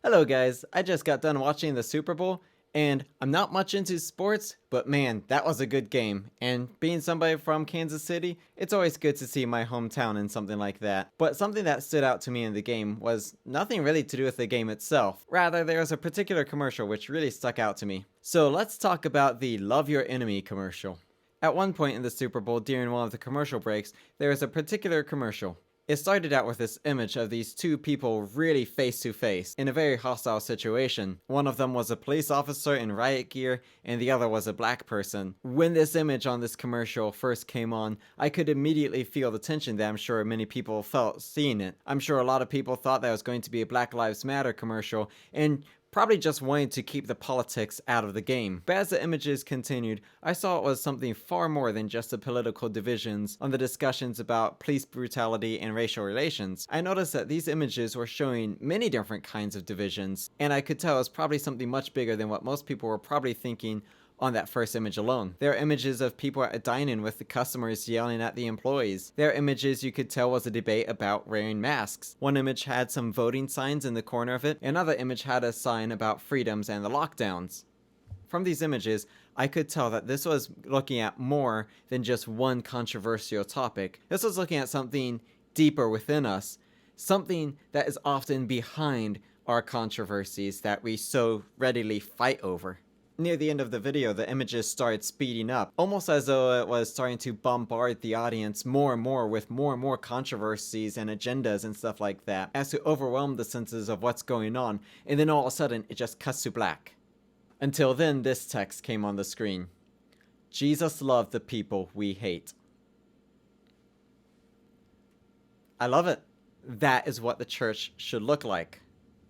Hello guys, I just got done watching the Super Bowl, and I'm not much into sports, but man, that was a good game. And being somebody from Kansas City, it's always good to see my hometown in something like that. But something that stood out to me in the game was nothing really to do with the game itself. Rather, there was a particular commercial which really stuck out to me. So let's talk about the Love Your Enemy commercial. At one point in the Super Bowl, during one of the commercial breaks, there was a particular commercial. It started out with this image of these two people really face to face in a very hostile situation. One of them was a police officer in riot gear and the other was a black person. When this image on this commercial first came on, I could immediately feel the tension that I'm sure many people felt seeing it. I'm sure a lot of people thought that was going to be a Black Lives Matter commercial and probably just wanted to keep the politics out of the game. But as the images continued, I saw it was something far more than just the political divisions on the discussions about police brutality and racial relations. I noticed that these images were showing many different kinds of divisions, and I could tell it was probably something much bigger than what most people were probably thinking on that first image alone. There are images of people at a dine-in with the customers yelling at the employees. There are images you could tell was a debate about wearing masks. One image had some voting signs in the corner of it. Another image had a sign about freedoms and the lockdowns. From these images, I could tell that this was looking at more than just one controversial topic. This was looking at something deeper within us, something that is often behind our controversies that we so readily fight over. Near the end of the video, the images started speeding up, almost as though it was starting to bombard the audience more and more with more and more controversies and agendas and stuff like that, as to overwhelm the senses of what's going on, and then all of a sudden, it just cuts to black. Until then, this text came on the screen. Jesus loved the people we hate. I love it. That is what the church should look like.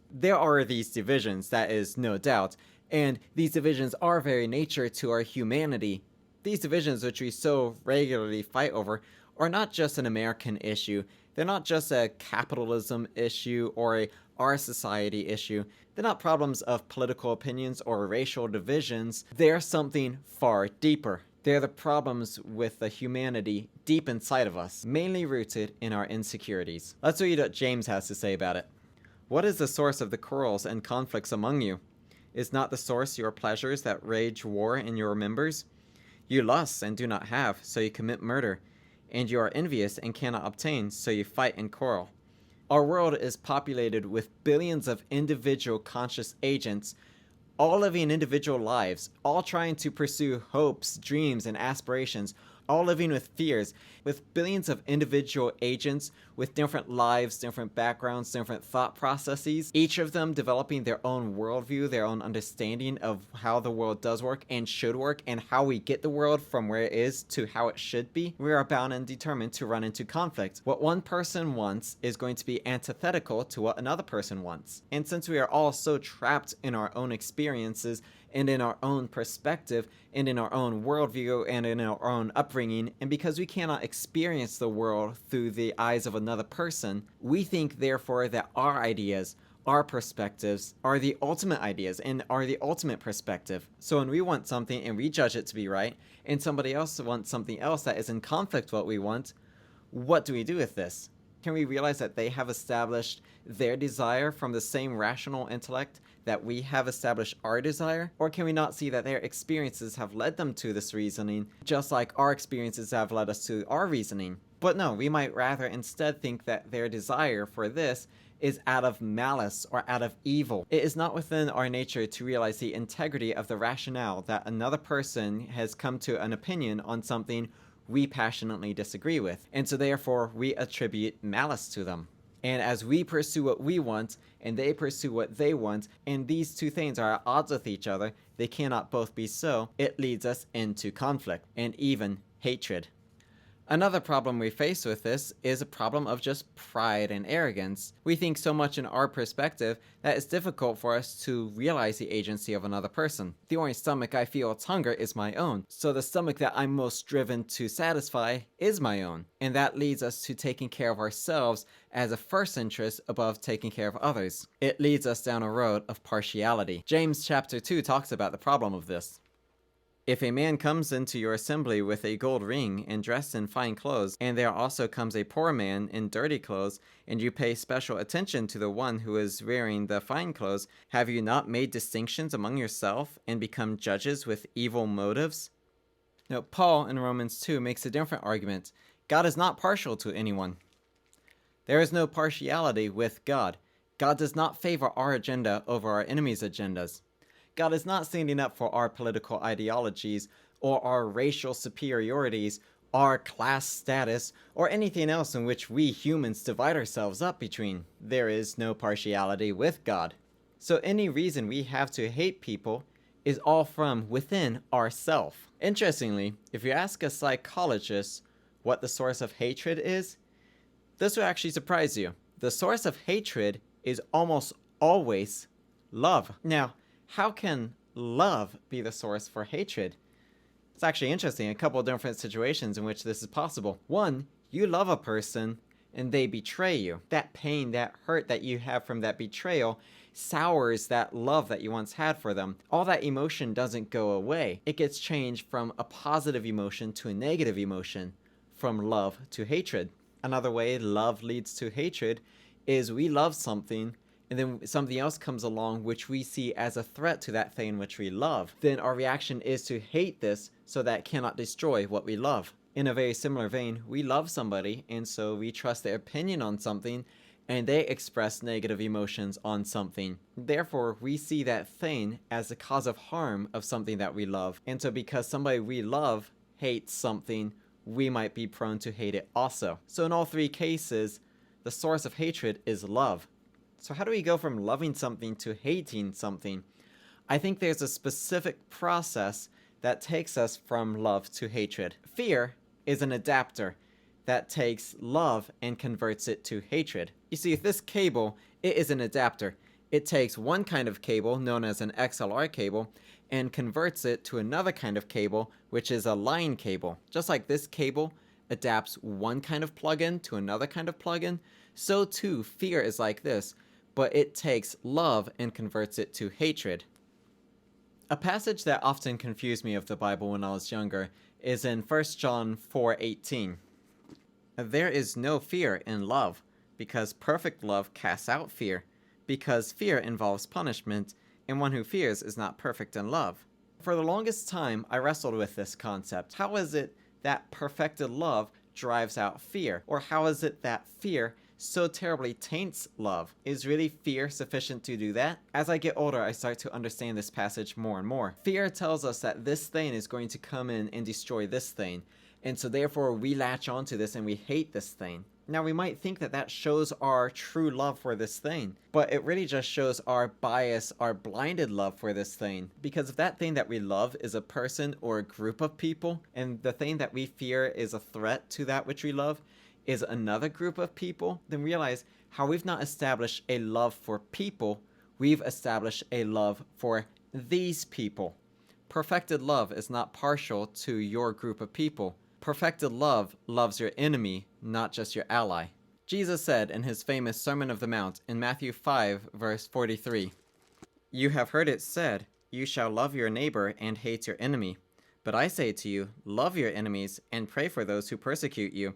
There are these divisions, that is no doubt, and these divisions are very nature to our humanity. These divisions which we so regularly fight over are not just an American issue. They're not just a capitalism issue or a our society issue. They're not problems of political opinions or racial divisions. They're something far deeper. They're the problems with the humanity deep inside of us, mainly rooted in our insecurities. Let's read what James has to say about it. What is the source of the quarrels and conflicts among you? Is not the source your pleasures that rage war in your members? You lust and do not have, so you commit murder. And you are envious and cannot obtain, so you fight and quarrel. Our world is populated with billions of individual conscious agents, all living individual lives, all trying to pursue hopes, dreams, and aspirations, all living with fears, with billions of individual agents with different lives, different backgrounds, different thought processes, each of them developing their own worldview, their own understanding of how the world does work and should work, and how we get the world from where it is to how it should be. We are bound and determined to run into conflict. What one person wants is going to be antithetical to what another person wants. And since we are all so trapped in our own experiences, and in our own perspective, and in our own worldview, and in our own upbringing, and because we cannot experience the world through the eyes of another person, we think therefore that our ideas, our perspectives, are the ultimate ideas and are the ultimate perspective. So when we want something and we judge it to be right, and somebody else wants something else that is in conflict with what we want, what do we do with this? Can we realize that they have established their desire from the same rational intellect that we have established our desire? Or can we not see that their experiences have led them to this reasoning, just like our experiences have led us to our reasoning? But no, we might rather instead think that their desire for this is out of malice or out of evil. It is not within our nature to realize the integrity of the rationale that another person has come to an opinion on something we passionately disagree with, and so therefore we attribute malice to them. And as we pursue what we want, and they pursue what they want, and these two things are at odds with each other, they cannot both be so, it leads us into conflict, and even hatred. Another problem we face with this is a problem of just pride and arrogance. We think so much in our perspective that it's difficult for us to realize the agency of another person. The only stomach I feel its hunger is my own, so the stomach that I'm most driven to satisfy is my own. And that leads us to taking care of ourselves as a first interest above taking care of others. It leads us down a road of partiality. James chapter 2 talks about the problem of this. If a man comes into your assembly with a gold ring and dressed in fine clothes, and there also comes a poor man in dirty clothes, and you pay special attention to the one who is wearing the fine clothes, have you not made distinctions among yourself and become judges with evil motives? Now, Paul in Romans 2 makes a different argument. God is not partial to anyone. There is no partiality with God. God does not favor our agenda over our enemies' agendas. God is not standing up for our political ideologies or our racial superiorities, our class status, or anything else in which we humans divide ourselves up between. There is no partiality with God. So any reason we have to hate people is all from within ourself. Interestingly, if you ask a psychologist what the source of hatred is, this will actually surprise you. The source of hatred is almost always love. Now, how can love be the source for hatred? It's actually interesting. A couple of different situations in which this is possible. One, you love a person and they betray you. That pain, that hurt that you have from that betrayal sours that love that you once had for them. All that emotion doesn't go away. It gets changed from a positive emotion to a negative emotion, from love to hatred. Another way love leads to hatred is we love something and then something else comes along which we see as a threat to that thing which we love. Then our reaction is to hate this so that it cannot destroy what we love. In a very similar vein, we love somebody and so we trust their opinion on something and they express negative emotions on something. Therefore, we see that thing as the cause of harm of something that we love. And so because somebody we love hates something, we might be prone to hate it also. So in all three cases, the source of hatred is love. So how do we go from loving something to hating something? I think there's a specific process that takes us from love to hatred. Fear is an adapter that takes love and converts it to hatred. You see, this cable, it is an adapter. It takes one kind of cable, known as an XLR cable, and converts it to another kind of cable, which is a line cable. Just like this cable adapts one kind of plugin to another kind of plugin, so too fear is like this, but it takes love and converts it to hatred. A passage that often confused me of the Bible when I was younger is in 1 John 4:18. There is no fear in love, because perfect love casts out fear, because fear involves punishment, and one who fears is not perfect in love. For the longest time, I wrestled with this concept. How is it that perfected love drives out fear? Or how is it that fear so terribly taints love? Is really fear sufficient to do that? As I get older, I start to understand this passage more and more. Fear tells us that this thing is going to come in and destroy this thing, and so therefore we latch onto this and we hate this thing. Now we might think that that shows our true love for this thing, but it really just shows our bias, our blinded love for this thing. Because if that thing that we love is a person or a group of people, and the thing that we fear is a threat to that which we love is another group of people, then realize how we've not established a love for people, we've established a love for these people. Perfected love is not partial to your group of people. Perfected love loves your enemy, not just your ally. Jesus said in his famous Sermon of the Mount in Matthew 5, verse 43, "You have heard it said, 'You shall love your neighbor and hate your enemy.' But I say to you, love your enemies and pray for those who persecute you,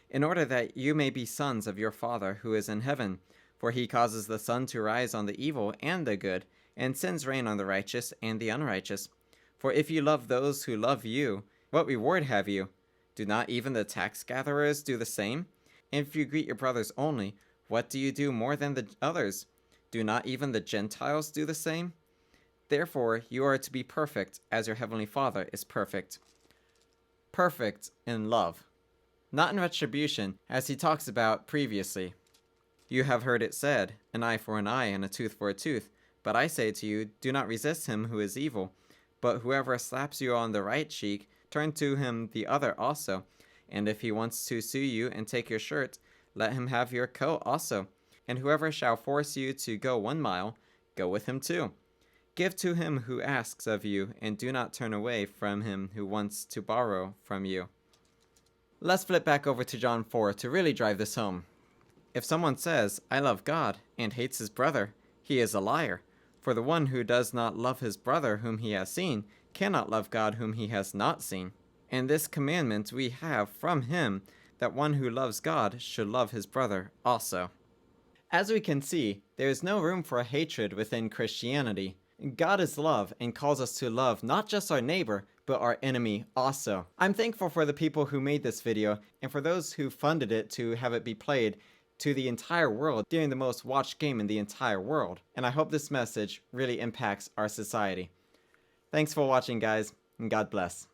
in order that you may be sons of your Father who is in heaven. For he causes the sun to rise on the evil and the good, and sends rain on the righteous and the unrighteous. For if you love those who love you, what reward have you? Do not even the tax gatherers do the same? And if you greet your brothers only, what do you do more than the others? Do not even the Gentiles do the same? Therefore, you are to be perfect, as your heavenly Father is perfect." Perfect in love, not in retribution, as he talks about previously. "You have heard it said, 'An eye for an eye and a tooth for a tooth.' But I say to you, do not resist him who is evil. But whoever slaps you on the right cheek, turn to him the other also. And if he wants to sue you and take your shirt, let him have your coat also. And whoever shall force you to go 1 mile, go with him 2. Give to him who asks of you, and do not turn away from him who wants to borrow from you." Let's flip back over to John 4 to really drive this home. If someone says, "I love God," and hates his brother, he is a liar. For the one who does not love his brother whom he has seen cannot love God whom he has not seen. And this commandment we have from him, that one who loves God should love his brother also. As we can see, there is no room for hatred within Christianity. God is love and calls us to love not just our neighbor, but our enemy also. I'm thankful for the people who made this video and for those who funded it to have it be played to the entire world during the most watched game in the entire world. And I hope this message really impacts our society. Thanks for watching, guys, and God bless.